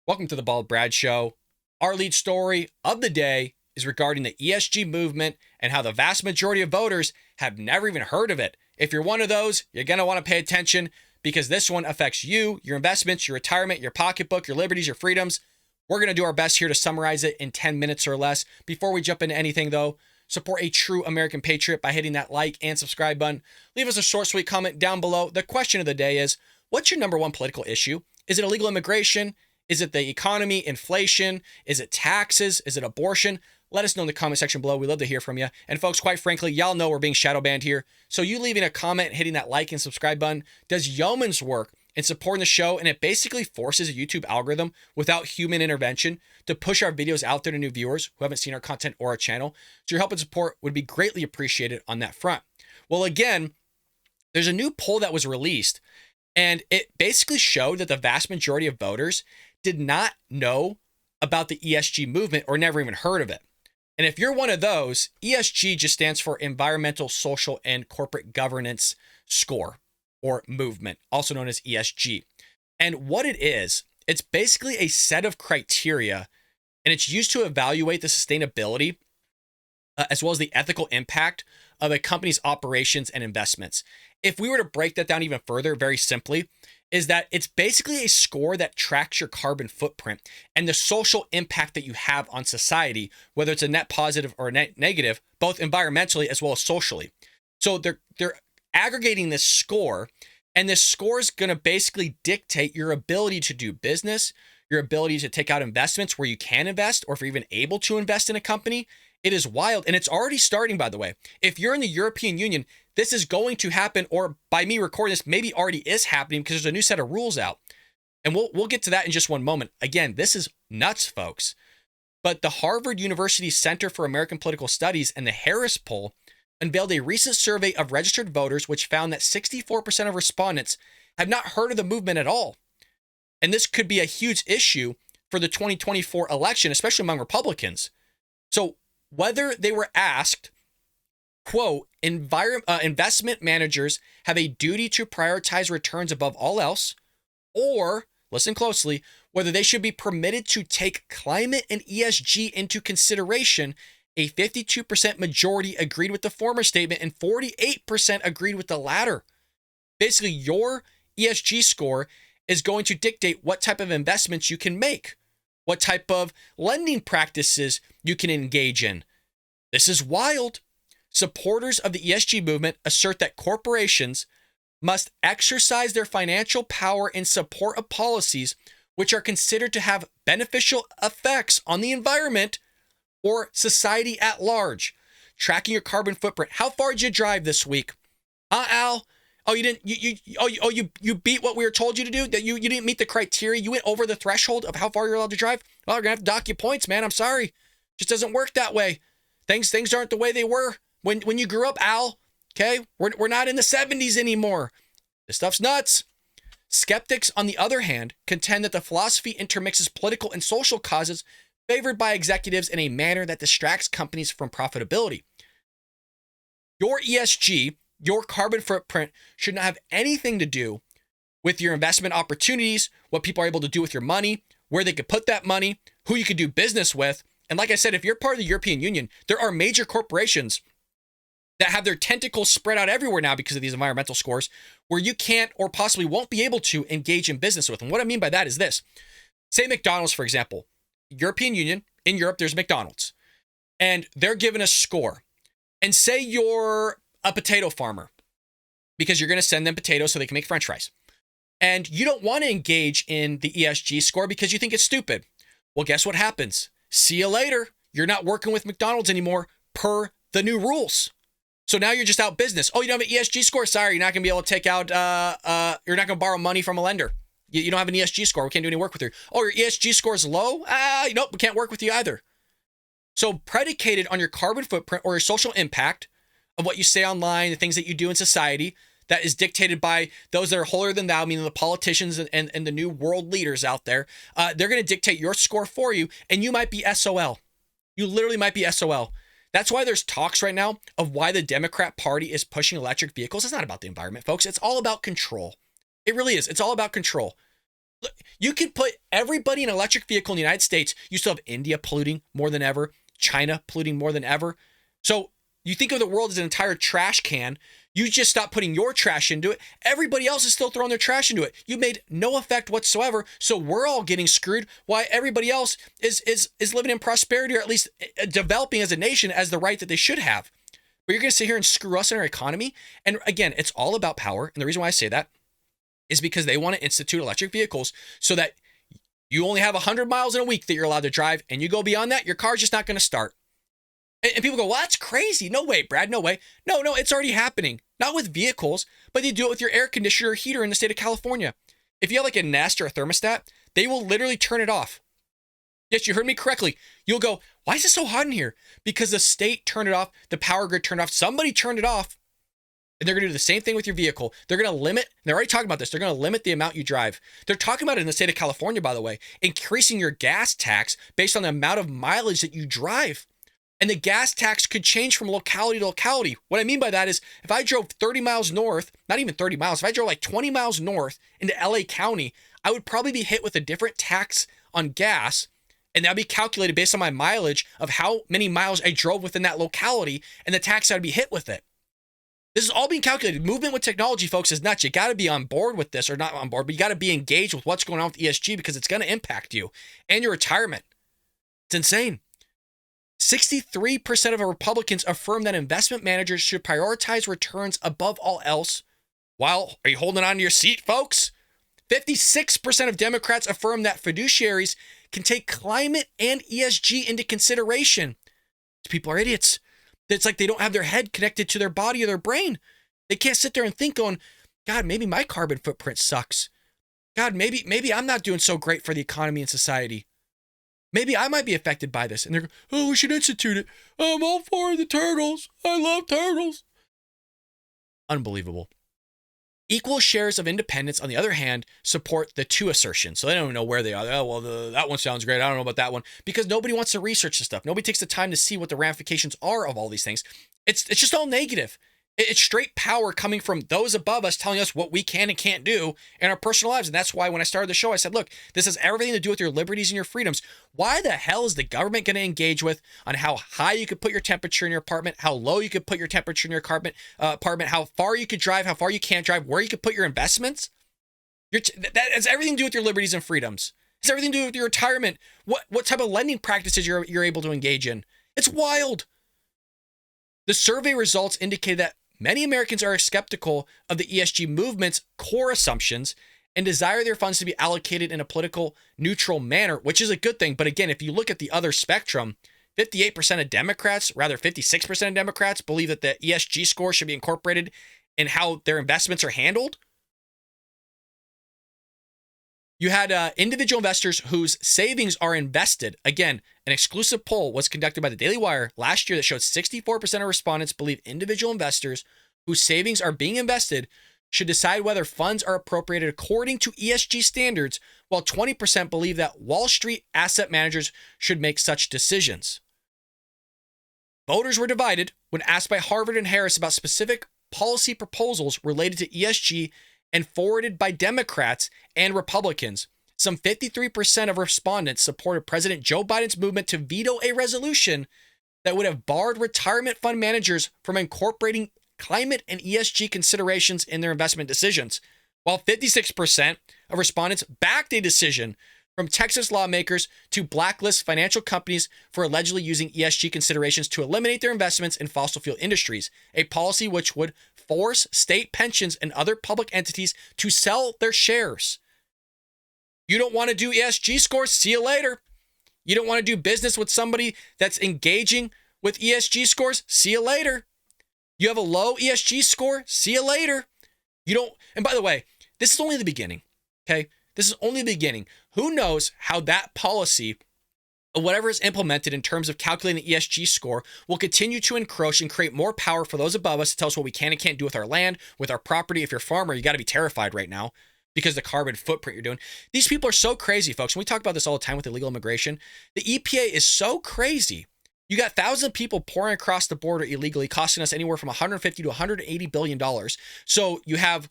Welcome to the Bald Brad Show. Our lead story of the day is regarding the ESG movement and how the vast majority of voters have never even heard of it. If you're one of those, you're going to want to pay attention because this one affects you, your investments, your retirement, your pocketbook, your liberties, your freedoms. We're going to do our best here to summarize it in 10 minutes or less. Before we jump into anything, though, support a true American patriot by hitting that like and subscribe button. Leave us a short, sweet comment down below. The question of the day is, what's your number one political issue? Is it illegal immigration? Is it the economy, inflation? Is it taxes? Is it abortion? Let us know in the comment section below. We love to hear from you. And folks, quite frankly, y'all know we're being shadow banned here. So you leaving a comment, hitting that like and subscribe button does yeoman's work in supporting the show. And it basically forces a YouTube algorithm without human intervention to push our videos out there to new viewers who haven't seen our content or our channel. So your help and support would be greatly appreciated on that front. Well, again, there's a new poll that was released, and it basically showed that the vast majority of voters did not know about the ESG movement or never even heard of it. And if you're one of those, ESG just stands for Environmental, Social, and Corporate Governance Score or Movement, also known as ESG. And what it is, it's basically a set of criteria, and it's used to evaluate the sustainability as well as the ethical impact of a company's operations and investments. If we were to break that down even further, very simply, is that it's basically a score that tracks your carbon footprint and the social impact that you have on society, whether it's a net positive or a net negative, both environmentally as well as socially. So they're aggregating this score, and this score is going to basically dictate your ability to do business, your ability to take out investments where you can invest, or if you're even able to invest in a company. It is wild, and it's already starting, by the way. If you're in the European Union, this is going to happen, or by me recording this, maybe already is happening because there's a new set of rules out. And we'll get to that in just one moment. Again, this is nuts, folks. But the Harvard University Center for American Political Studies and the Harris Poll unveiled a recent survey of registered voters, which found that 64% of respondents have not heard of the movement at all. And this could be a huge issue for the 2024 election, especially among Republicans. So whether they were asked, quote, investment managers have a duty to prioritize returns above all else, or, listen closely, whether they should be permitted to take climate and ESG into consideration, a 52% majority agreed with the former statement and 48% agreed with the latter. Basically, your ESG score is going to dictate what type of investments you can make, what type of lending practices you can engage in. This is wild. Supporters of the ESG movement assert that corporations must exercise their financial power in support of policies which are considered to have beneficial effects on the environment or society at large. Tracking your carbon footprint. How far did you drive this week? Al? Oh, you didn't. You beat what we were told you to do. That you didn't meet the criteria. You went over the threshold of how far you're allowed to drive. Well, we're gonna have to dock you points, man. I'm sorry. Just doesn't work that way. Things aren't the way they were when you grew up, Al. Okay, we're not in the 70s anymore. This stuff's nuts. Skeptics, on the other hand, contend that the philosophy intermixes political and social causes favored by executives in a manner that distracts companies from profitability. Your ESG, your carbon footprint, should not have anything to do with your investment opportunities, what people are able to do with your money, where they could put that money, who you could do business with. And like I said, if you're part of the European Union, there are major corporations that have their tentacles spread out everywhere now because of these environmental scores, where you can't or possibly won't be able to engage in business with. And what I mean by that is this. Say McDonald's, for example. European Union, in Europe, there's McDonald's. And they're given a score. And say you're a potato farmer, because you're going to send them potatoes so they can make French fries. And you don't want to engage in the ESG score because you think it's stupid. Well, guess what happens? See you later. You're not working with McDonald's anymore per the new rules. So now you're just out business. Oh, you don't have an ESG score? Sorry, you're not going to be able to take out, you're not going to borrow money from a lender. You don't have an ESG score. We can't do any work with you. Oh, your ESG score is low? Nope, we can't work with you either. So predicated on your carbon footprint or your social impact of what you say online, the things that you do in society, that is dictated by those that are holier than thou, meaning the politicians and the new world leaders out there. They're going to dictate your score for you, and you might be SOL. You literally might be SOL. That's why there's talks right now of why the Democrat Party is pushing electric vehicles. It's not about the environment, folks. It's all about control. It really is. It's all about control. You could put everybody in an electric vehicle in the United States. You still have India polluting more than ever, China polluting more than ever. So you think of the world as an entire trash can. You just stop putting your trash into it. Everybody else is still throwing their trash into it. You made no effect whatsoever. So we're all getting screwed while everybody else is living in prosperity, or at least developing as a nation as the right that they should have. But you're going to sit here and screw us in our economy. And again, it's all about power. And the reason why I say that is because they want to institute electric vehicles so that you only have 100 miles in a week that you're allowed to drive, and you go beyond that, your car's just not going to start. And people go, well, that's crazy. No way, Brad, no way. No, it's already happening. Not with vehicles, but they do it with your air conditioner or heater in the state of California. If you have like a Nest or a thermostat, they will literally turn it off. Yes, you heard me correctly. You'll go, why is it so hot in here? Because the state turned it off, the power grid turned it off, somebody turned it off. And they're going to do the same thing with your vehicle. They're going to limit, they're already talking about this, they're going to limit the amount you drive. They're talking about it in the state of California, by the way, increasing your gas tax based on the amount of mileage that you drive. And the gas tax could change from locality to locality. What I mean by that is if I drove 30 miles north, not even 30 miles, if I drove like 20 miles north into LA County, I would probably be hit with a different tax on gas. And that would be calculated based on my mileage of how many miles I drove within that locality and the tax I would be hit with it. This is all being calculated. Movement with technology, folks, is nuts. You got to be on board with this, or not on board, but you got to be engaged with what's going on with ESG because it's going to impact you and your retirement. It's insane. 63% of Republicans affirm that investment managers should prioritize returns above all else. While, are you holding on to your seat, folks? 56% of Democrats affirm that fiduciaries can take climate and ESG into consideration. These people are idiots. It's like they don't have their head connected to their body or their brain. They can't sit there and think going, God, maybe my carbon footprint sucks. God, maybe I'm not doing so great for the economy and society. Maybe I might be affected by this. And they're going, oh, we should institute it. I'm all for the turtles. I love turtles. Unbelievable. Equal shares of independents, on the other hand, support the two assertions. So they don't know where they are. Oh, well, that one sounds great. I don't know about that one. Because nobody wants to research this stuff. Nobody takes the time to see what the ramifications are of all these things. It's just all negative. It's straight power coming from those above us telling us what we can and can't do in our personal lives. And that's why when I started the show, I said, look, this has everything to do with your liberties and your freedoms. Why the hell is the government going to engage with on how high you could put your temperature in your apartment, how low you could put your temperature in your apartment, how far you could drive, how far you can't drive, where you could put your investments? That has everything to do with your liberties and freedoms. It has everything to do with your retirement, what type of lending practices you're able to engage in. It's wild. The survey results indicate that many Americans are skeptical of the ESG movement's core assumptions and desire their funds to be allocated in a political neutral manner, which is a good thing. But again, if you look at the other spectrum, 58% of Democrats, rather 56% of Democrats believe that the ESG score should be incorporated in how their investments are handled. You had individual investors whose savings are invested. Again, an exclusive poll was conducted by the Daily Wire last year that showed 64% of respondents believe individual investors whose savings are being invested should decide whether funds are appropriated according to ESG standards, while 20% believe that Wall Street asset managers should make such decisions. Voters were divided when asked by Harvard and Harris about specific policy proposals related to ESG and forwarded by Democrats and Republicans. Some 53% of respondents supported President Joe Biden's movement to veto a resolution that would have barred retirement fund managers from incorporating climate and ESG considerations in their investment decisions, while 56% of respondents backed a decision from Texas lawmakers to blacklist financial companies for allegedly using ESG considerations to eliminate their investments in fossil fuel industries, a policy which would force state pensions and other public entities to sell their shares. You don't want to do ESG scores? See you later. You don't want to do business with somebody that's engaging with ESG scores? See you later. You have a low ESG score? See you later. You don't, and by the way, this is only the beginning, okay? This is only the beginning. Who knows how that policy, or whatever is implemented in terms of calculating the ESG score, will continue to encroach and create more power for those above us to tell us what we can and can't do with our land, with our property. If you're a farmer, you got to be terrified right now because the carbon footprint you're doing. These people are so crazy, folks. And we talk about this all the time with illegal immigration. The EPA is so crazy. You got thousands of people pouring across the border illegally, costing us anywhere from $150 to $180 billion. So you have,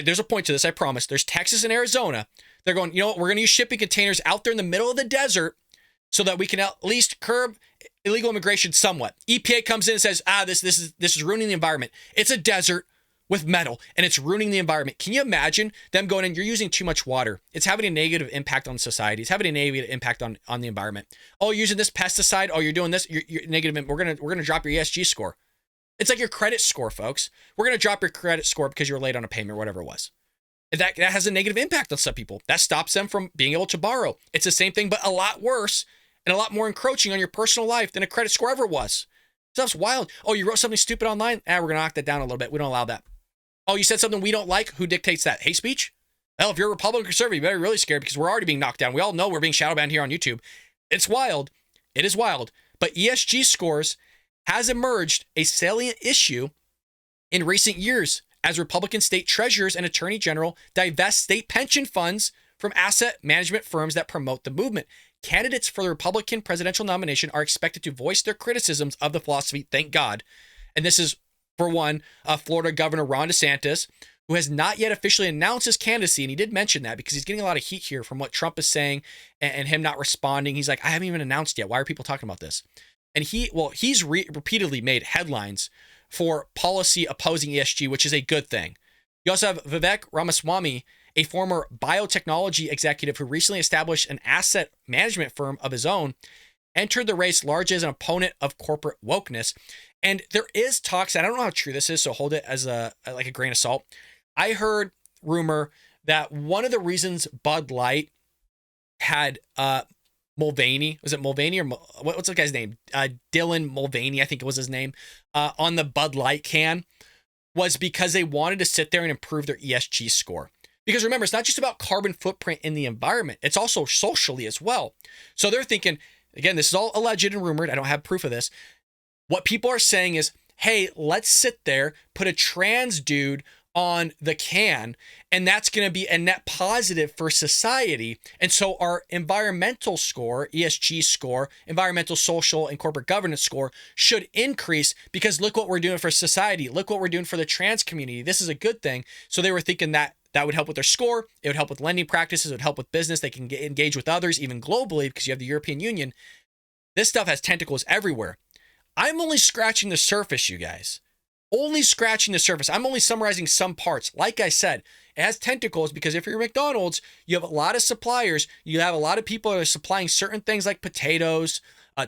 there's a point to this, I promise. There's Texas and Arizona They're going, you know what, we're going to use shipping containers out there in the middle of the desert so that we can at least curb illegal immigration somewhat. EPA comes in and says, this is ruining the environment. It's a desert with metal and it's ruining the environment. Can you imagine them going in, you're using too much water. It's having a negative impact on society. It's having a negative impact on the environment. Oh, you're using this pesticide. Oh, you're doing this. You're negative. We're going to drop your ESG score. It's like your credit score, folks. We're going to drop your credit score because you're late on a payment or whatever it was. That has a negative impact on some people. That stops them from being able to borrow. It's the same thing, but a lot worse and a lot more encroaching on your personal life than a credit score ever was. Stuff's wild. Oh, you wrote something stupid online? We're going to knock that down a little bit. We don't allow that. Oh, you said something we don't like? Who dictates that? Hate speech? Well, if you're a Republican or conservative, you better be really scared because we're already being knocked down. We all know we're being shadow banned here on YouTube. It's wild. It is wild. But ESG scores has emerged a salient issue in recent years as Republican state treasurers and attorney general divest state pension funds from asset management firms that promote the movement. Candidates for the Republican presidential nomination are expected to voice their criticisms of the philosophy, thank God. And this is, for one, Florida Governor Ron DeSantis, who has not yet officially announced his candidacy. And he did mention that because he's getting a lot of heat here from what Trump is saying and him not responding. He's like, I haven't even announced yet. Why are people talking about this? And he's repeatedly made headlines for policy opposing ESG, which is a good thing. You also have Vivek Ramaswamy, a former biotechnology executive who recently established an asset management firm of his own, entered the race largely as an opponent of corporate wokeness. And there is talks, and I don't know how true this is, so hold it as a grain of salt. I heard rumor that one of the reasons Bud Light had Mulvaney, was it Mulvaney or what's the guy's name? Dylan Mulvaney, I think it was his name, on the Bud Light can, was because they wanted to sit there and improve their ESG score. Because remember, it's not just about carbon footprint in the environment, it's also socially as well. So they're thinking, again, this is all alleged and rumored, I don't have proof of this. What people are saying is, hey, let's sit there, put a trans dude on the can, and that's going to be a net positive for society. And so our environmental score, ESG score, environmental, social, and corporate governance score should increase because look what we're doing for society. Look what we're doing for the trans community. This is a good thing. So they were thinking that would help with their score. It would help with lending practices. It would help with business. They can engage with others, even globally, because you have the European Union. This stuff has tentacles everywhere. I'm only scratching the surface, you guys. Only scratching the surface. I'm only summarizing some parts. Like I said, it has tentacles because if you're McDonald's, you have a lot of suppliers. You have a lot of people that are supplying certain things like potatoes,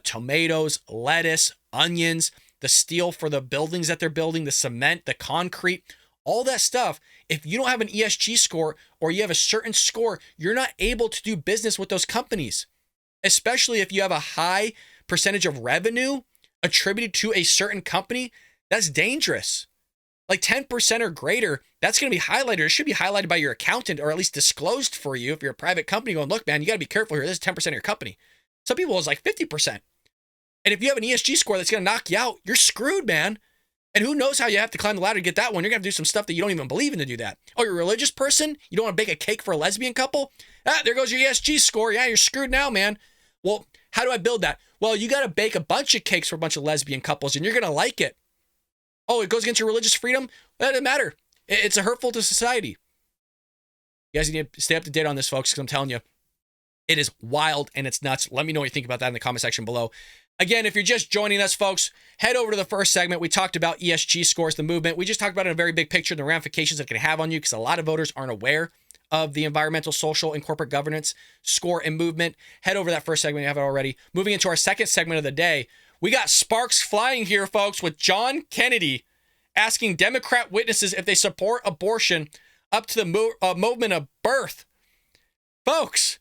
tomatoes, lettuce, onions, the steel for the buildings that they're building, the cement, the concrete, all that stuff. If you don't have an ESG score or you have a certain score, you're not able to do business with those companies, especially if you have a high percentage of revenue attributed to a certain company. That's dangerous. Like 10% or greater, that's going to be highlighted. It should be highlighted by your accountant or at least disclosed for you if you're a private company going, look, man, you got to be careful here. This is 10% of your company. Some people it's like 50%. And if you have an ESG score that's going to knock you out, you're screwed, man. And who knows how you have to climb the ladder to get that one. You're going to have to do some stuff that you don't even believe in to do that. Oh, you're a religious person? You don't want to bake a cake for a lesbian couple? There goes your ESG score. Yeah, you're screwed now, man. Well, how do I build that? Well, you got to bake a bunch of cakes for a bunch of lesbian couples and you're going to like it. Oh, it goes against your religious freedom? That doesn't matter. It's hurtful to society. You guys need to stay up to date on this, folks, because I'm telling you, it is wild and it's nuts. Let me know what you think about that in the comment section below. Again, if you're just joining us, folks, head over to the first segment. We talked about ESG scores, the movement. We just talked about it in a very big picture, the ramifications it can have on you, because a lot of voters aren't aware of the environmental, social, and corporate governance score and movement. Head over to that first segment if you haven't already. Moving into our second segment of the day, we got sparks flying here, folks, with John Kennedy asking Democrat witnesses if they support abortion up to the moment of birth. Folks,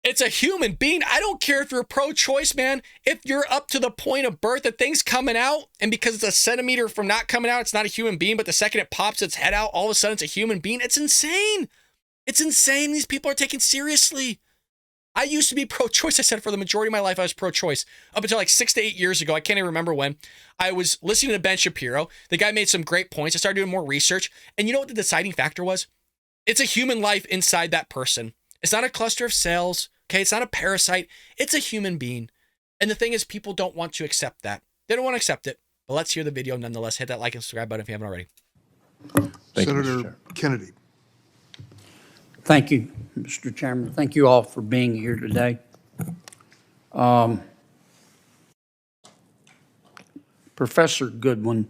it's a human being. I don't care if you're pro-choice, man. If you're up to the point of birth, the thing's coming out, and because it's a centimeter from not coming out, it's not a human being, but the second it pops its head out, all of a sudden it's a human being. It's insane. It's insane. These people are taken seriously. I used to be pro-choice. I said for the majority of my life, I was pro-choice. Up until like 6 to 8 years ago, I can't even remember when, I was listening to Ben Shapiro. The guy made some great points. I started doing more research. And you know what the deciding factor was? It's a human life inside that person. It's not a cluster of cells. Okay, it's not a parasite. It's a human being. And the thing is, people don't want to accept that. They don't want to accept it. But let's hear the video nonetheless. Hit that like and subscribe button if you haven't already. Senator Kennedy. Thank you, Mr. Chairman. Thank you all for being here today. Professor Goodwin,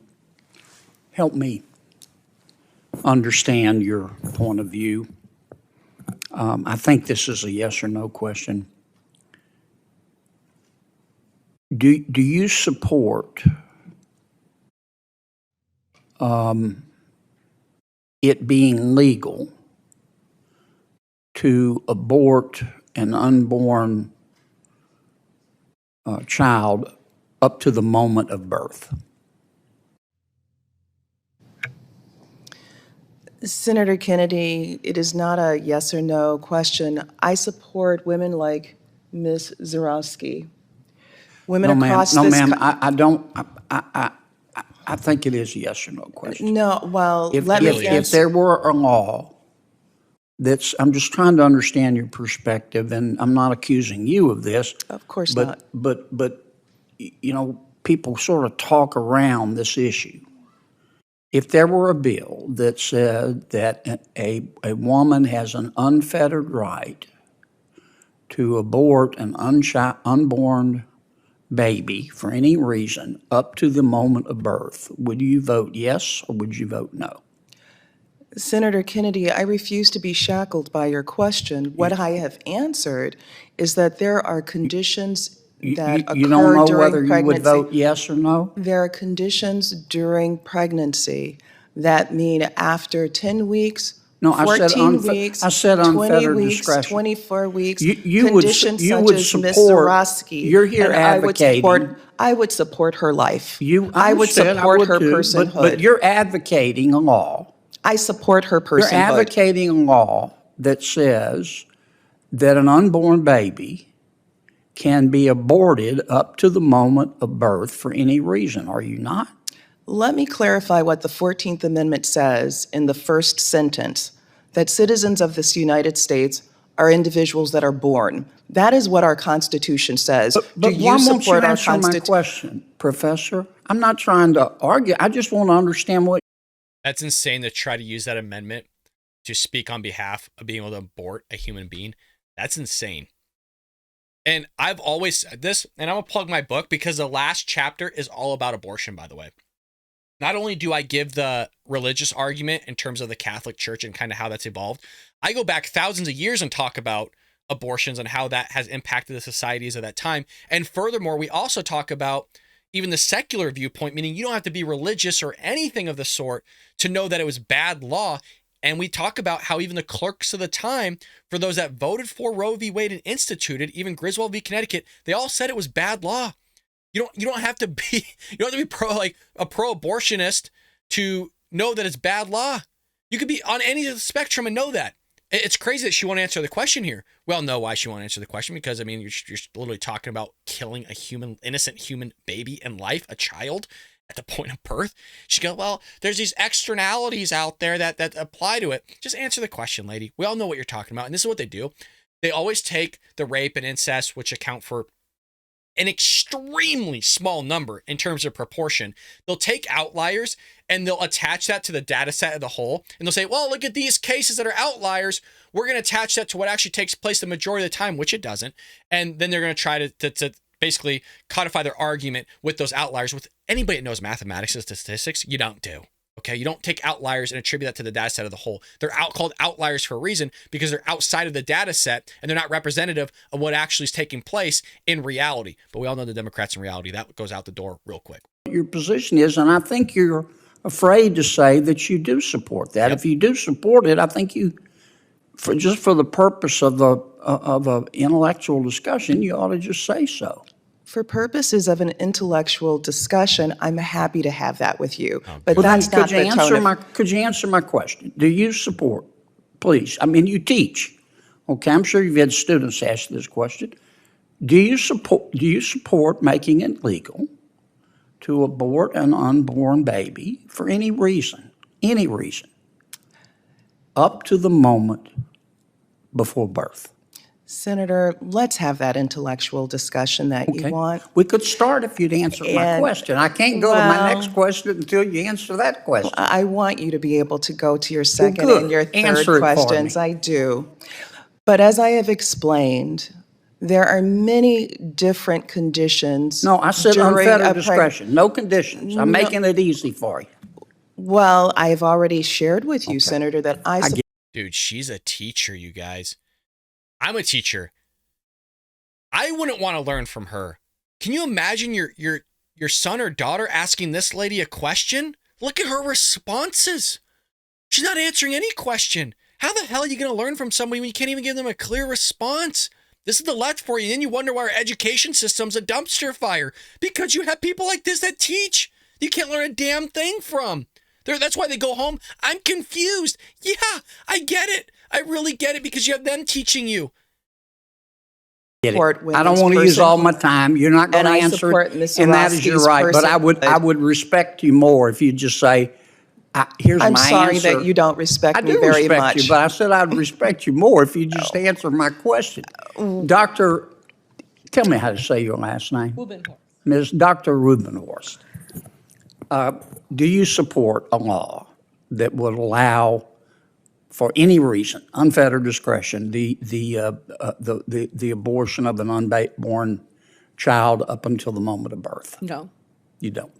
help me understand your point of view. I think this is a yes or no question. Do you support it being legal to abort an unborn child up to the moment of birth? Senator Kennedy, it is not a yes or no question. I support women like Ms. Zarowski. Women across No, this ma'am, co- I don't, I think it is a yes or no question. No, well, If, let if, me if answer. there were a law I'm just trying to understand your perspective, and I'm not accusing you of this. Of course but, not. But, people sort of talk around this issue. If there were a bill that said that a woman has an unfettered right to abort an unborn baby for any reason up to the moment of birth, would you vote yes or would you vote no? Senator Kennedy, I refuse to be shackled by your question. What I have answered is that there are conditions that You don't occur know during whether you would pregnancy. vote yes or no? There are conditions during pregnancy that mean after 10 weeks, No, I said 14 weeks, I said 20 unfettered weeks, discretion. 24 weeks, You would conditions such would as Ms. support. Zarowski. You're here and advocating. I would support her life. I I would understand, support her too, personhood. But you're advocating a law. I support her You're personhood. advocating a law that says that an unborn baby can be aborted up to the moment of birth for any reason, are you not? Let me clarify what the 14th Amendment says in the first sentence, that citizens of this United States are individuals that are born. That is what our Constitution says. But Do why you won't you support our answer my Constitution? question, Professor? I'm not trying to argue. I just want to understand what. That's insane to try to use that amendment to speak on behalf of being able to abort a human being. That's insane. And I've always said this, and I'm going to plug my book because the last chapter is all about abortion, by the way. Not only do I give the religious argument in terms of the Catholic Church and kind of how that's evolved, I go back thousands of years and talk about abortions and how that has impacted the societies of that time. And furthermore, we also talk about even the secular viewpoint, meaning you don't have to be religious or anything of the sort to know that it was bad law. And we talk about how even the clerks of the time, for those that voted for Roe v. Wade and instituted, even Griswold v. Connecticut, they all said it was bad law. You don't have to be pro-abortionist to know that it's bad law. You could be on any of the spectrum and know that. It's crazy that she won't answer the question here. Well, know why she won't answer the question, because you're literally talking about killing a innocent human baby in life, a child at the point of birth. She goes, well, there's these externalities out there that apply to it. Just answer the question, lady. We all know what you're talking about. And this is what they do. They always take the rape and incest, which account for an extremely small number in terms of proportion. They'll take outliers and they'll attach that to the data set of the whole. And they'll say, well, look at these cases that are outliers. We're going to attach that to what actually takes place the majority of the time, which it doesn't. And then they're going to try to basically codify their argument with those outliers. With anybody that knows mathematics and statistics, you don't do. Okay, you don't take outliers and attribute that to the data set of the whole. They're called outliers for a reason, because they're outside of the data set and they're not representative of what actually is taking place in reality. But we all know the Democrats in reality. That goes out the door real quick. Your position is, and I think you're afraid to say that you do support that. Yep. If you do support it, I think you, for the purpose of an intellectual discussion, you ought to just say so. For purposes of an intellectual discussion, I'm happy to have that with you. But Well, that's then, not the tone of... could you answer my question? Do you support, please? I mean, you teach. Okay, I'm sure you've had students ask this question. Do you support making it legal to abort an unborn baby for any reason, up to the moment before birth? Senator, let's have that intellectual discussion that you want. We could start if you'd answer my question. I can't go to my next question until you answer that question. I want you to be able to go to your second good. and your Answer third it for questions. me. I do. But as I have explained, there are many different conditions. No, I said during unfettered a discretion, no conditions. I'm making it easy for you. Well, I've already shared with you, Senator, that I get Dude, she's a teacher, you guys. I'm a teacher. I wouldn't want to learn from her. Can you imagine your son or daughter asking this lady a question? Look at her responses. She's not answering any question. How the hell are you going to learn from somebody when you can't even give them a clear response? This is the left for you. And then you wonder why our education system's a dumpster fire. Because you have people like this that teach. You can't learn a damn thing from. That's why they go home. I'm confused. Yeah, I get it. I really get it because you have them teaching you. it. I don't want to use all my time. You're not going to answer it, and that is your right. But I would respect you more if you just say, "Here's my answer." I'm sorry that you don't respect me very respect much. you, but I said I'd respect you more if you just answer my question. Doctor, tell me how to say your last name. Rubenhorst. Ms. Dr. Rubenhorst, do you support a law that would allow, for any reason, unfettered discretion, the abortion of an unborn child up until the moment of birth? No. You don't.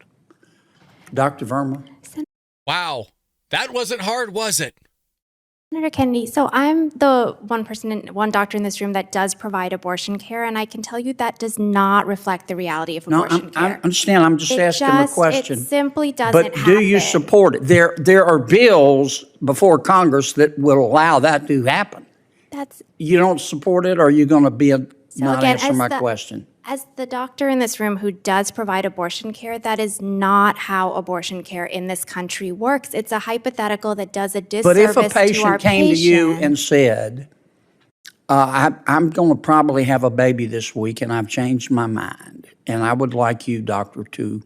Dr. Verma? Wow. That wasn't hard, was it? Senator Kennedy, so I'm the one doctor in this room that does provide abortion care, and I can tell you that does not reflect the reality of abortion I care. understand. I'm just asking the question. It simply doesn't But do you happen. support it? There are bills before Congress that will allow that to happen. That's You don't support it, or are you going to be not again, answer as my the- question? As the doctor in this room who does provide abortion care, that is not how abortion care in this country works. It's a hypothetical that does a But disservice if a to our patient came to you patients. and said, I'm going to probably have a baby this week and I've changed my mind, and I would like you, doctor, to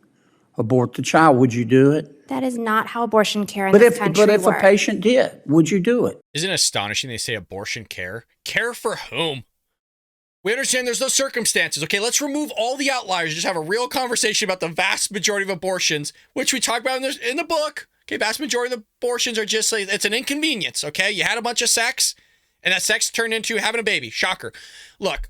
abort the child, would you do it? That is not how abortion care in But this if country a works. patient did, would you do it? Isn't it astonishing they say abortion care? Care for whom? We understand there's no circumstances. Okay, let's remove all the outliers. Just have a real conversation about the vast majority of abortions, which we talk about in the book. Okay, vast majority of abortions are just like, it's an inconvenience. Okay, you had a bunch of sex, and that sex turned into having a baby. Shocker. Look,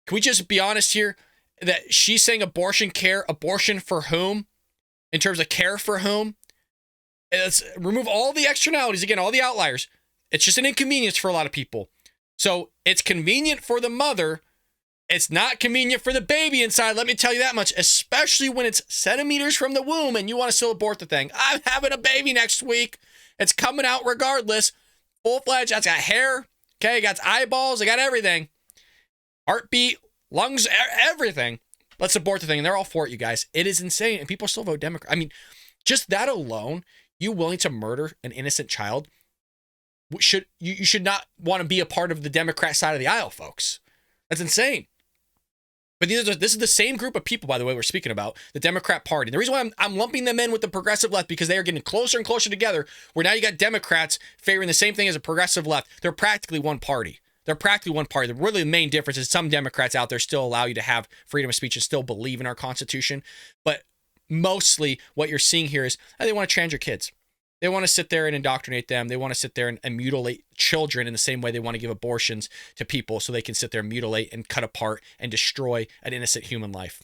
can we just be honest here that she's saying abortion care, abortion for whom, in terms of care for whom? Let's remove all the externalities, again, all the outliers. It's just an inconvenience for a lot of people. So it's convenient for the mother. It's not convenient for the baby inside. Let me tell you that much, especially when it's centimeters from the womb and you want to still abort the thing. I'm having a baby next week. It's coming out regardless. Full-fledged. It's got hair. Okay. It got eyeballs. It got everything. Heartbeat, lungs, everything. Let's abort the thing. And they're all for it, you guys. It is insane. And people still vote Democrat. I mean, just that alone, you willing to murder an innocent child? You should not want to be a part of the Democrat side of the aisle, folks. That's insane. But this is the same group of people, by the way, we're speaking about, the Democrat Party. The reason why I'm lumping them in with the progressive left, because they are getting closer and closer together, where now you got Democrats favoring the same thing as a progressive left. They're practically one party. The really main difference is some Democrats out there still allow you to have freedom of speech and still believe in our Constitution. But mostly what you're seeing here is they want to trans your kids. They want to sit there and indoctrinate them. They want to sit there and mutilate children in the same way they want to give abortions to people so they can sit there and mutilate and cut apart and destroy an innocent human life.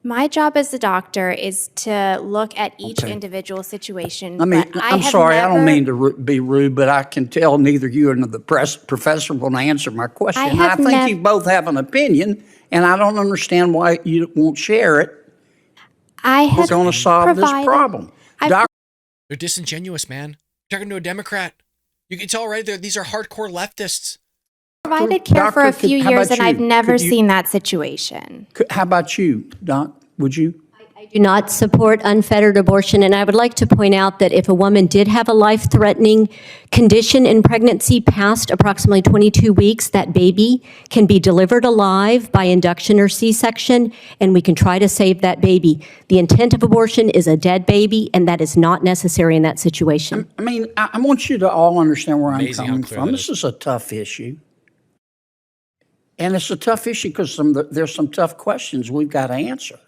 My job as a doctor is to look at each individual situation. I mean, but I'm sorry, I don't mean to be rude, but I can tell neither you nor the professor will answer my question. I think you both have an opinion, and I don't understand why you won't share it. We're going to solve this problem. They're disingenuous, man. You're talking to a Democrat. You can tell right there, these are hardcore leftists. Provided care for a few years, and I've never seen that situation. How about you, Doc? Would you? I do not support unfettered abortion, and I would like to point out that if a woman did have a life-threatening condition in pregnancy past approximately 22 weeks, that baby can be delivered alive by induction or C-section, and we can try to save that baby. The intent of abortion is a dead baby, and that is not necessary in that situation. I mean, I want you to all understand where I'm coming clear from. that This is a tough issue. And it's a tough issue because there's some tough questions we've got to answer.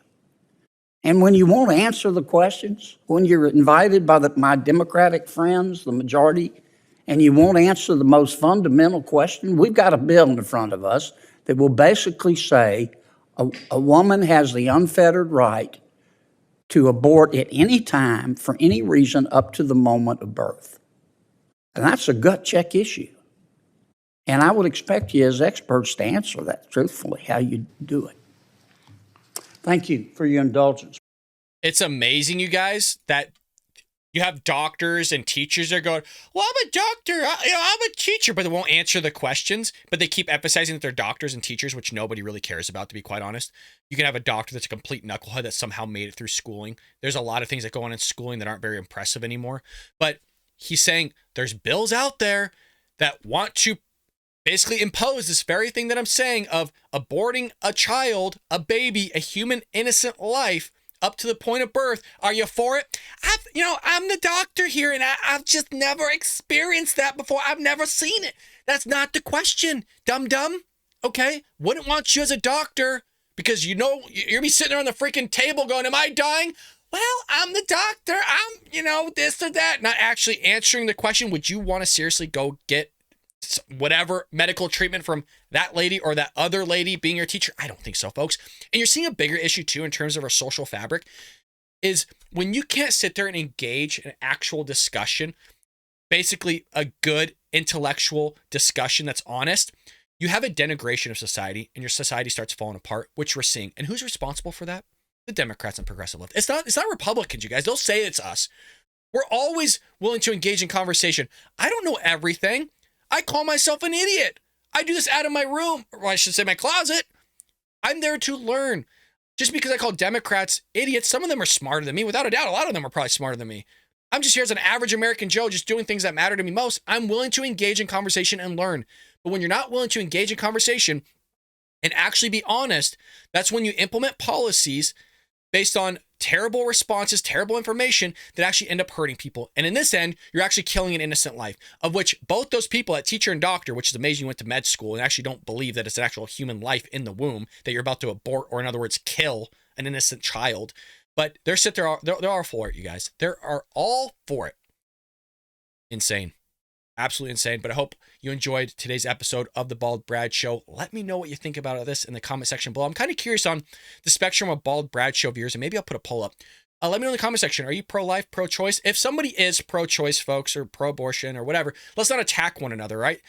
And when you won't answer the questions, when you're invited by my Democratic friends, the majority, and you won't answer the most fundamental question, we've got a bill in front of us that will basically say a woman has the unfettered right to abort at any time for any reason up to the moment of birth. And that's a gut check issue. And I would expect you as experts to answer that truthfully, how you do it. Thank you for your indulgence. It's amazing, you guys, that you have doctors and teachers that are going, well, I'm a doctor, I'm a teacher, but they won't answer the questions, but they keep emphasizing that they're doctors and teachers, which nobody really cares about, to be quite honest. You can have a doctor that's a complete knucklehead that somehow made it through schooling. There's a lot of things that go on in schooling that aren't very impressive anymore. But he's saying there's bills out there that want to basically impose this very thing that I'm saying of aborting a child, a baby, a human innocent life up to the point of birth. Are you for it? I'm the doctor here, and I've just never experienced that before. I've never seen it. That's not the question, dum-dum. Okay? Wouldn't want you as a doctor because you'll be sitting there on the freaking table going, am I dying? Well, I'm the doctor. I'm, this or that. Not actually answering the question, would you want to seriously go get whatever medical treatment from that lady or that other lady being your teacher? I don't think so, folks. And you're seeing a bigger issue too in terms of our social fabric is when you can't sit there and engage in actual discussion, basically a good intellectual discussion that's honest, you have a denigration of society and your society starts falling apart, which we're seeing. And who's responsible for that? The Democrats and progressive left. It's not Republicans, you guys. They'll say it's us. We're always willing to engage in conversation. I don't know everything. I call myself an idiot. I do this out of my room, or I should say my closet. I'm there to learn. Just because I call Democrats idiots, some of them are smarter than me. Without a doubt, a lot of them are probably smarter than me. I'm just here as an average American Joe, just doing things that matter to me most. I'm willing to engage in conversation and learn. But when you're not willing to engage in conversation and actually be honest, that's when you implement policies based on terrible responses, terrible information that actually end up hurting people. And in this end, you're actually killing an innocent life, of which both those people, that teacher and doctor, which is amazing you went to med school and actually don't believe that it's an actual human life in the womb that you're about to abort, or in other words, kill an innocent child. But they're all for it, you guys. They are all for it. Insane. Absolutely insane. But I hope you enjoyed today's episode of the Bald Brad Show. Let me know what you think about this in the comment section below. I'm kind of curious on the spectrum of Bald Brad Show viewers, and maybe I'll put a poll up. Let me know in the comment section. Are you pro-life, pro-choice? If somebody is pro-choice, folks, or pro-abortion or whatever, let's not attack one another, right?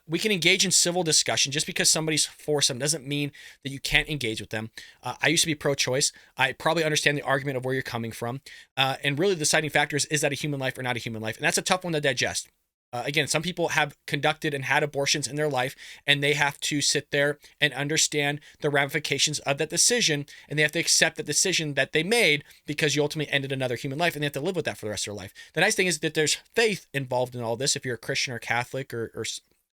We can engage in civil discussion. Just because somebody's for some doesn't mean that you can't engage with them. I used to be pro-choice. I probably understand the argument of where you're coming from. And really the deciding factor is that a human life or not a human life? And that's a tough one to digest. Again, some people have conducted and had abortions in their life, and they have to sit there and understand the ramifications of that decision, and they have to accept the decision that they made because you ultimately ended another human life, and they have to live with that for the rest of their life. The nice thing is that there's faith involved in all this. If you're a Christian or Catholic or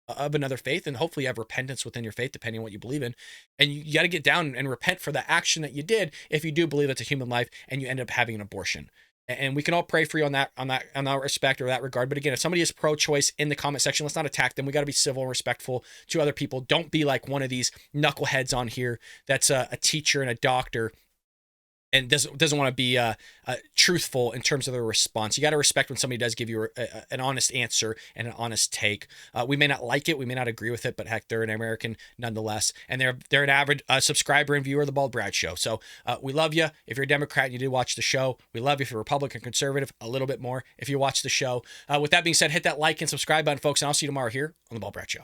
of another faith, and hopefully you have repentance within your faith, depending on what you believe in, and you got to get down and repent for the action that you did if you do believe it's a human life and you end up having an abortion. And we can all pray for you on that respect or that regard. But again, if somebody is pro-choice in the comment section, let's not attack them. We got to be civil and respectful to other people. Don't be like one of these knuckleheads on here that's a teacher and a doctor and doesn't want to be truthful in terms of their response. You got to respect when somebody does give you an honest answer and an honest take. We may not like it, we may not agree with it, but heck, they're an American nonetheless, and they're an avid subscriber and viewer of the Bald Brad Show. So we love you. If you're a Democrat and you did watch the show, we love you. If you're Republican, conservative, a little bit more if you watch the show. With that being said, hit that like and subscribe button, folks, and I'll see you tomorrow here on the Bald Brad Show.